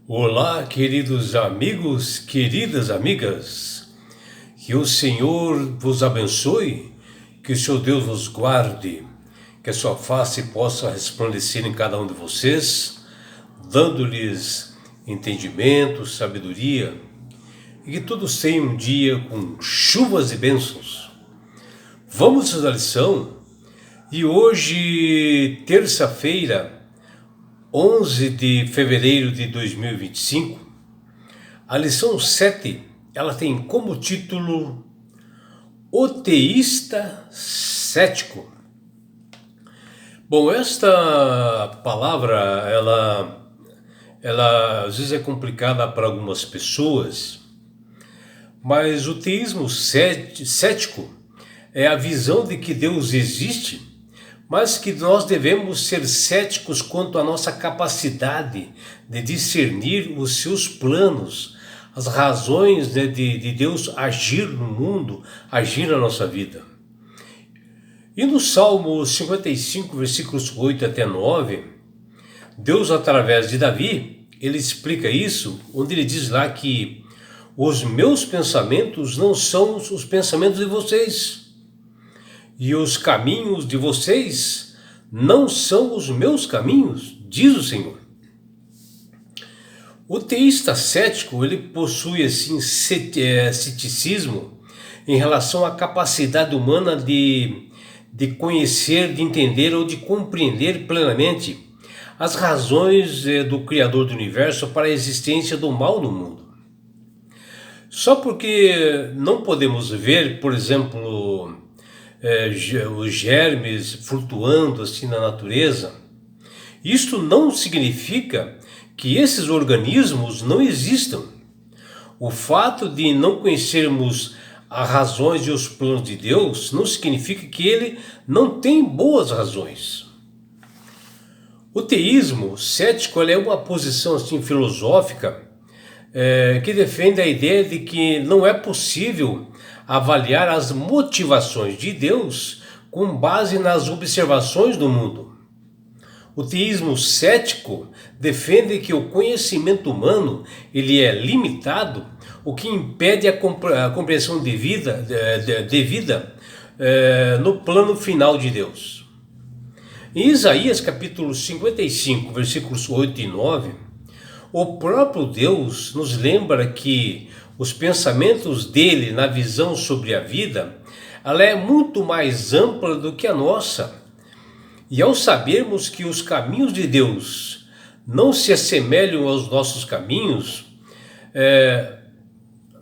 Olá, queridos amigos, queridas amigas, que o Senhor vos abençoe, que o seu Deus vos guarde, que a sua face possa resplandecer em cada um de vocês, dando-lhes entendimento, sabedoria, e que todos tenham um dia com chuvas e bênçãos. Vamos à lição, e hoje, terça-feira, 11 de fevereiro de 2025, a lição 7, ela tem como título O Teísta Cético. Bom, esta palavra, ela às vezes é complicada para algumas pessoas, mas o teísmo cético é a visão de que Deus existe, mas que nós devemos ser céticos quanto à nossa capacidade de discernir os seus planos, as razões de Deus agir no mundo, agir na nossa vida. E no Salmo 55, versículos 8 até 9, Deus, através de Davi, ele explica isso, onde ele diz lá que os meus pensamentos não são os pensamentos de vocês, e os caminhos de vocês não são os meus caminhos, diz o Senhor. O teísta cético, ele possui assim ceticismo em relação à capacidade humana de conhecer, de entender ou de compreender plenamente as razões do Criador do Universo para a existência do mal no mundo. Só porque não podemos ver, por exemplo, os germes flutuando assim na natureza, isto não significa que esses organismos não existam. O fato de não conhecermos as razões e os planos de Deus não significa que ele não tem boas razões. O teísmo cético é uma posição assim filosófica que defende a ideia de que não é possível avaliar as motivações de Deus com base nas observações do mundo. O teísmo cético defende que o conhecimento humano ele é limitado, o que impede a compreensão devida no plano final de Deus. Em Isaías capítulo 55, versículos 8 e 9, o próprio Deus nos lembra que os pensamentos dele na visão sobre a vida, ela é muito mais ampla do que a nossa. E ao sabermos que os caminhos de Deus não se assemelham aos nossos caminhos,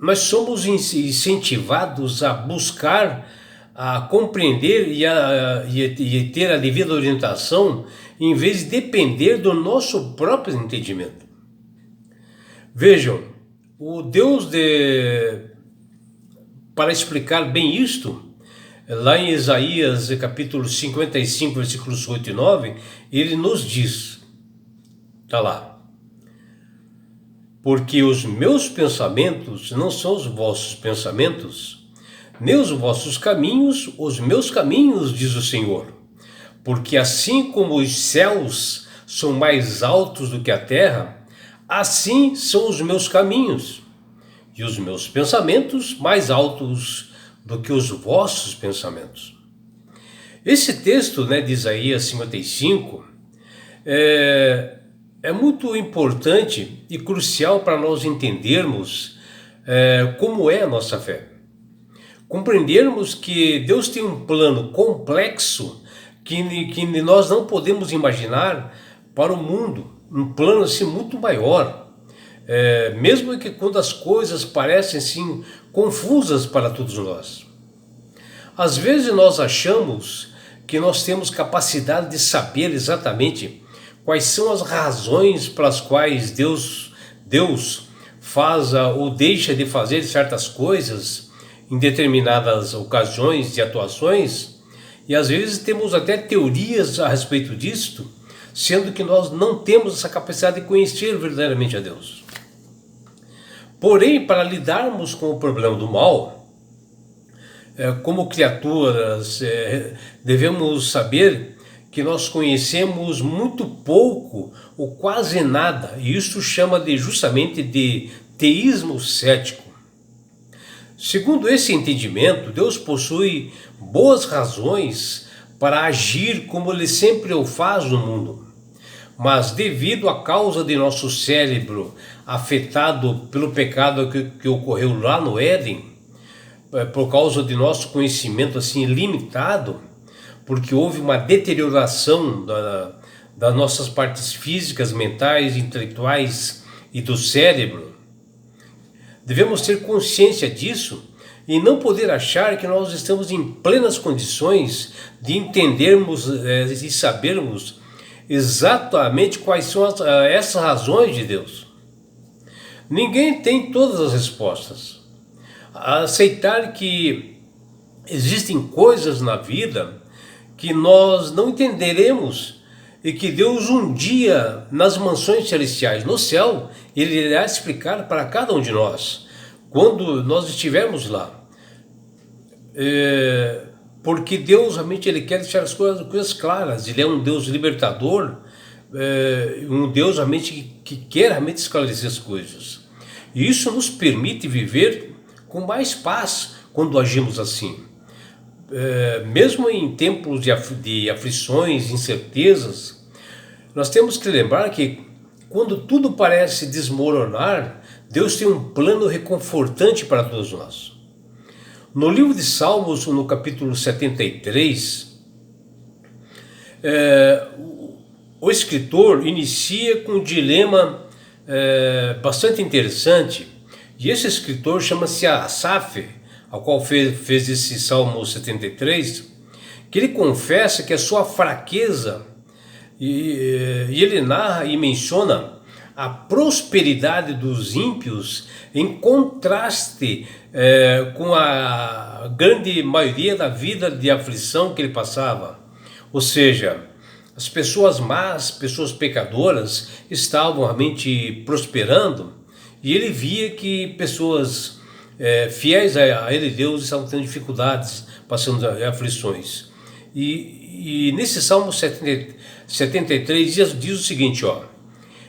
nós somos incentivados a buscar, a compreender e ter a devida orientação, em vez de depender do nosso próprio entendimento. Vejam, o Deus para explicar bem isto, lá em Isaías capítulo 55, versículos 8 e 9, ele nos diz, está lá: porque os meus pensamentos não são os vossos pensamentos, nem os vossos caminhos, os meus caminhos, diz o Senhor. Porque assim como os céus são mais altos do que a terra, assim são os meus caminhos, e os meus pensamentos mais altos do que os vossos pensamentos. Esse texto de Isaías 55 é muito importante e crucial para nós entendermos como é a nossa fé. Compreendermos que Deus tem um plano complexo que nós não podemos imaginar para o mundo, um plano assim muito maior, mesmo que quando as coisas parecem assim confusas para todos nós. Às vezes nós achamos que nós temos capacidade de saber exatamente quais são as razões pelas quais Deus faz ou deixa de fazer certas coisas em determinadas ocasiões e atuações, e às vezes temos até teorias a respeito disto, sendo que nós não temos essa capacidade de conhecer verdadeiramente a Deus. Porém, para lidarmos com o problema do mal, como criaturas, devemos saber que nós conhecemos muito pouco ou quase nada, e isso chama justamente de teísmo cético. Segundo esse entendimento, Deus possui boas razões para agir como Ele sempre o faz no mundo. Mas devido à causa de nosso cérebro afetado pelo pecado que ocorreu lá no Éden, por causa de nosso conhecimento assim limitado, porque houve uma deterioração das nossas partes físicas, mentais, intelectuais e do cérebro, devemos ter consciência disso e não poder achar que nós estamos em plenas condições de entendermos e sabermos exatamente quais são essas razões de Deus. Ninguém tem todas as respostas. Aceitar que existem coisas na vida que nós não entenderemos e que Deus um dia, nas mansões celestiais, no céu, Ele irá explicar para cada um de nós, quando nós estivermos lá. Porque Deus realmente Ele quer deixar as coisas claras. Ele é um Deus libertador, um Deus realmente que quer realmente esclarecer as coisas. E isso nos permite viver com mais paz quando agimos assim. Mesmo em tempos de aflições, incertezas, nós temos que lembrar que quando tudo parece desmoronar, Deus tem um plano reconfortante para todos nós. No livro de Salmos, no capítulo 73, o escritor inicia com um dilema bastante interessante, e esse escritor chama-se Asaf, ao qual fez esse Salmo 73, que ele confessa que a sua fraqueza, e ele narra e menciona a prosperidade dos ímpios em contraste com a grande maioria da vida de aflição que ele passava. Ou seja, as pessoas más, pessoas pecadoras estavam realmente prosperando, e ele via que pessoas fiéis a ele, Deus, estavam tendo dificuldades, passando aflições. E nesse Salmo 73 diz o seguinte, ó: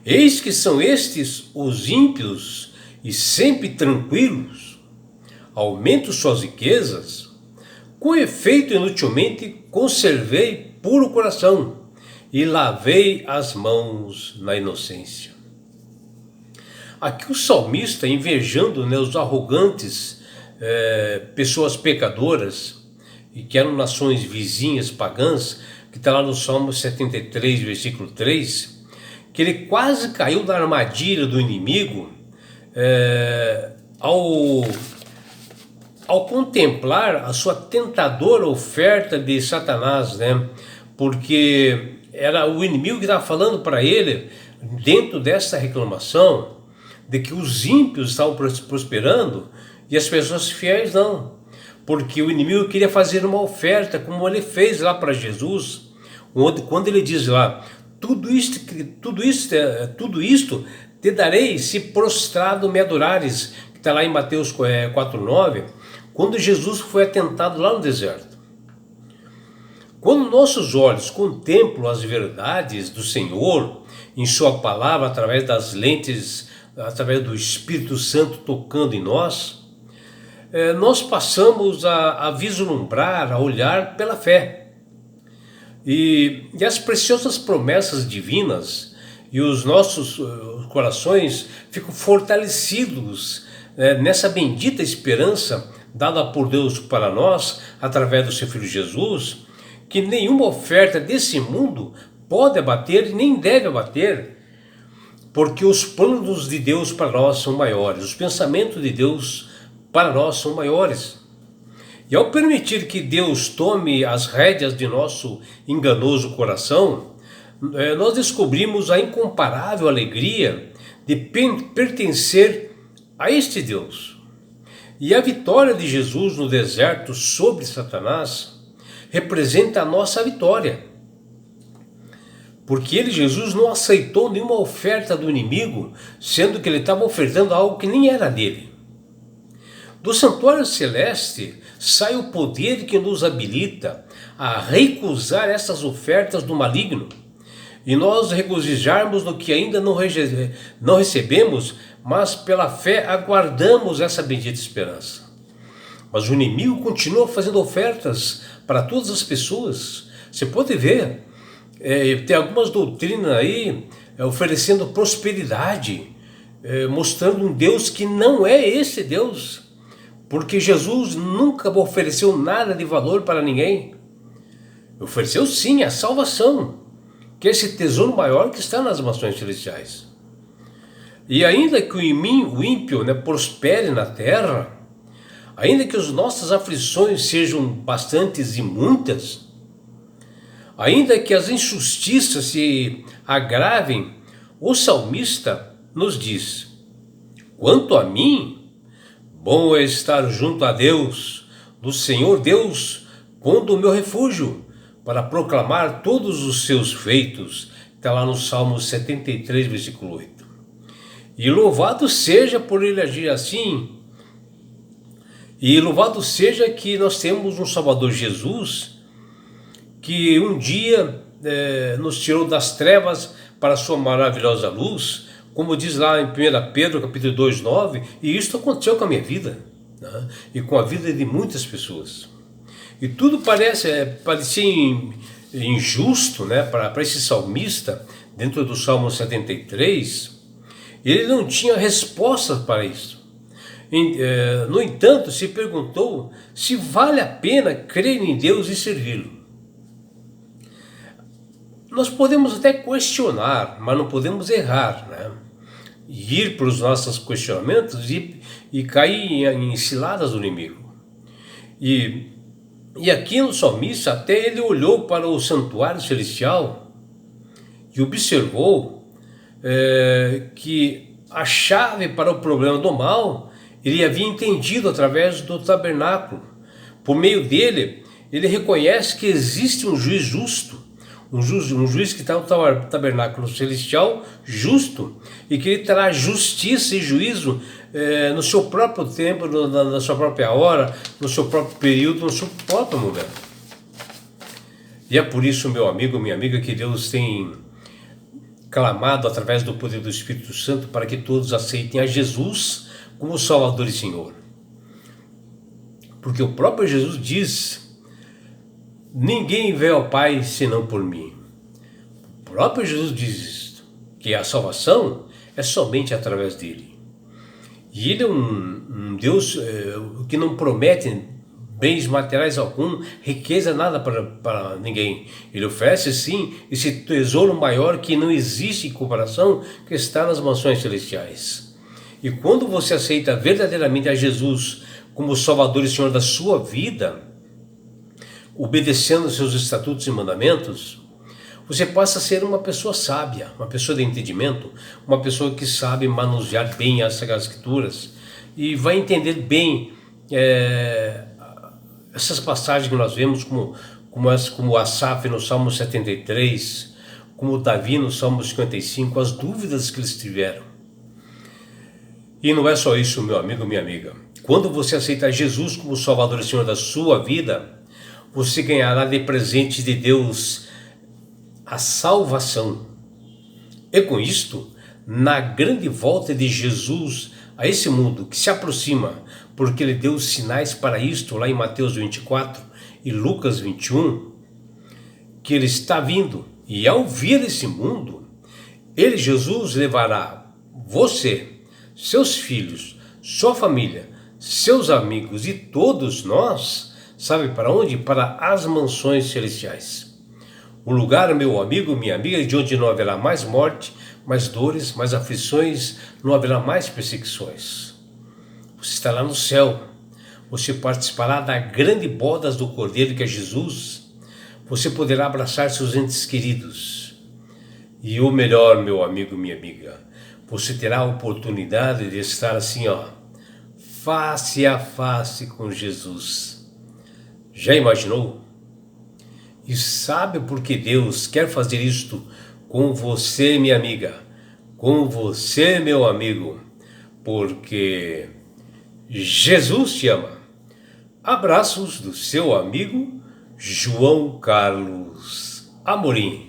eis que são estes os ímpios e sempre tranquilos, aumento suas riquezas, com efeito inutilmente conservei puro coração e lavei as mãos na inocência. Aqui o salmista, invejando os arrogantes, pessoas pecadoras, e que eram nações vizinhas, pagãs, que está lá no Salmo 73, versículo 3, que ele quase caiu na armadilha do inimigo ao contemplar a sua tentadora oferta de Satanás, né? Porque era o inimigo que estava falando para ele, dentro dessa reclamação, de que os ímpios estavam prosperando e as pessoas fiéis não. Porque o inimigo queria fazer uma oferta, como ele fez lá para Jesus, quando ele diz lá: tudo isto te darei se prostrado me adorares, que está lá em Mateus 4,9, quando Jesus foi atentado lá no deserto. Quando nossos olhos contemplam as verdades do Senhor em sua palavra, através das lentes, através do Espírito Santo tocando em nós, nós passamos a vislumbrar, a olhar pela fé. E as preciosas promessas divinas e os nossos corações ficam fortalecidos nessa bendita esperança dada por Deus para nós, através do seu Filho Jesus, que nenhuma oferta desse mundo pode abater e nem deve abater, porque os planos de Deus para nós são maiores, os pensamentos de Deus para nós são maiores. E ao permitir que Deus tome as rédeas de nosso enganoso coração, nós descobrimos a incomparável alegria de pertencer a este Deus. E a vitória de Jesus no deserto sobre Satanás representa a nossa vitória. Porque Jesus não aceitou nenhuma oferta do inimigo, sendo que ele estava ofertando algo que nem era dele. Do santuário celeste sai o poder que nos habilita a recusar essas ofertas do maligno e nós regozijarmos no que ainda não recebemos, mas pela fé aguardamos essa bendita esperança. Mas o inimigo continua fazendo ofertas para todas as pessoas. Você pode ver, tem algumas doutrinas aí oferecendo prosperidade, mostrando um Deus que não é esse Deus, porque Jesus nunca ofereceu nada de valor para ninguém. Ofereceu sim a salvação, que é esse tesouro maior que está nas mansões celestiais. E ainda que o ímpio prospere na terra, ainda que as nossas aflições sejam bastantes e muitas, ainda que as injustiças se agravem, o salmista nos diz: quanto a mim, bom é estar junto a Deus, do Senhor Deus, pondo o meu refúgio, para proclamar todos os seus feitos. Está lá no Salmo 73, versículo 8. E louvado seja por ele agir assim. E louvado seja que nós temos um Salvador Jesus, que um dia nos tirou das trevas para a sua maravilhosa luz, como diz lá em 1 Pedro capítulo 2, 9, e isso aconteceu com a minha vida, né? E com a vida de muitas pessoas. E tudo parecia injusto, né, para esse salmista, dentro do Salmo 73, ele não tinha respostas para isso. No entanto, se perguntou se vale a pena crer em Deus e servi-lo. Nós podemos até questionar, mas não podemos errar, né? E ir para os nossos questionamentos e cair em ciladas do inimigo. E aqui no salmista, até ele olhou para o santuário celestial e observou que a chave para o problema do mal ele havia entendido através do tabernáculo. Por meio dele, ele reconhece que existe um juiz justo, um juiz que está no tabernáculo celestial justo, e que ele trará justiça e juízo no seu próprio tempo, na sua própria hora, no seu próprio período, no seu próprio momento. E é por isso, meu amigo, minha amiga, que Deus tem clamado através do poder do Espírito Santo para que todos aceitem a Jesus como Salvador e Senhor. Porque o próprio Jesus diz: ninguém veio ao Pai senão por mim. O próprio Jesus diz isso, que a salvação é somente através dele. E ele é um Deus que não promete bens materiais algum, riqueza nada para ninguém. Ele oferece sim esse tesouro maior que não existe em comparação, que está nas mansões celestiais. E quando você aceita verdadeiramente a Jesus como Salvador e Senhor da sua vida, obedecendo aos seus estatutos e mandamentos, você passa a ser uma pessoa sábia, uma pessoa de entendimento, uma pessoa que sabe manusear bem as Sagradas Escrituras e vai entender bem essas passagens que nós vemos, como Asaf no Salmo 73, como Davi no Salmo 55, as dúvidas que eles tiveram. E não é só isso, meu amigo, minha amiga. Quando você aceita Jesus como Salvador e Senhor da sua vida, você ganhará de presente de Deus a salvação. E com isto, na grande volta de Jesus a esse mundo que se aproxima, porque ele deu sinais para isto lá em Mateus 24 e Lucas 21, que ele está vindo, e ao vir esse mundo, ele, Jesus, levará você, seus filhos, sua família, seus amigos e todos nós, sabe para onde? Para as mansões celestiais. O lugar, meu amigo, minha amiga, de onde não haverá mais morte, mais dores, mais aflições, não haverá mais perseguições. Você estará no céu, você participará da grande boda do Cordeiro que é Jesus, você poderá abraçar seus entes queridos. E o melhor, meu amigo, minha amiga, você terá a oportunidade de estar assim, face a face com Jesus. Já imaginou? E sabe por que Deus quer fazer isto com você, minha amiga? Com você, meu amigo? Porque Jesus te ama. Abraços do seu amigo João Carlos Amorim.